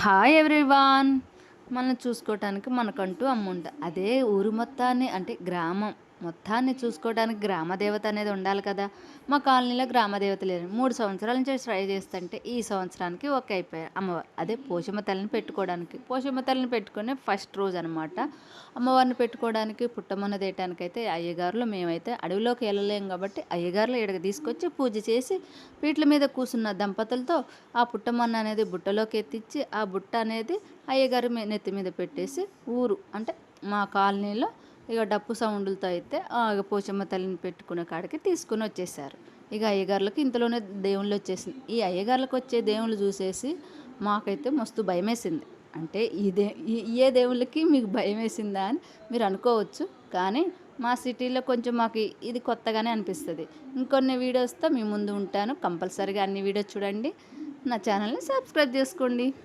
Hi everyone. మనల్ని చూసుకోవటానికి మనకంటూ అమ్ముంట అదే ఊరు మొత్తాన్ని అంటే గ్రామం మొత్తాన్ని చూసుకోవడానికి గ్రామదేవత అనేది ఉండాలి కదా. మా కాలనీలో గ్రామదేవత లేరు. 3 సంవత్సరాల నుంచి ట్రై చేస్తుంటే ఈ సంవత్సరానికి ఓకే అయిపోయారు అమ్మవారు. అదే పోషమ్మ తల్లిని పెట్టుకోవడానికి, పోషమ్మ తల్లిని పెట్టుకునే ఫస్ట్ రోజు అనమాట. అమ్మవారిని పెట్టుకోవడానికి పుట్టమన్న దేయటానికైతే అయ్యగారులు మేమైతే అడవిలోకి వెళ్ళలేం కాబట్టి అయ్యగారులు ఇక్కడికి తీసుకొచ్చి పూజ చేసి పీటల మీద కూర్చున్న దంపతులతో ఆ పుట్టమన్న అనేది బుట్టలోకి ఎత్తిచ్చి ఆ బుట్ట అనేది అయ్యగారి నెత్తి మీద పెట్టేసి ఊరు అంటే మా కాలనీలో ఇక డప్పు సౌండ్లతో అయితే ఇక పోచమ్మ తల్లిని పెట్టుకునే కాడికి తీసుకుని వచ్చేసారు. ఇక అయ్యగారులకు ఇంతలోనే దేవుళ్ళు వచ్చేసింది. ఈ అయ్యగారులకు వచ్చే దేవుళ్ళు చూసేసి మాకైతే మస్తు భయమేసింది. అంటే ఏ దేవుళ్ళకి మీకు భయం వేసిందా అని మీరు అనుకోవచ్చు. కానీ మా సిటీలో కొంచెం మాకు ఇది కొత్తగానే అనిపిస్తుంది. ఇంకొన్ని వీడియోస్తో మీ ముందు ఉంటాను. కంపల్సరీగా అన్ని వీడియోస్ చూడండి. నా ఛానల్ని సబ్స్క్రైబ్ చేసుకోండి.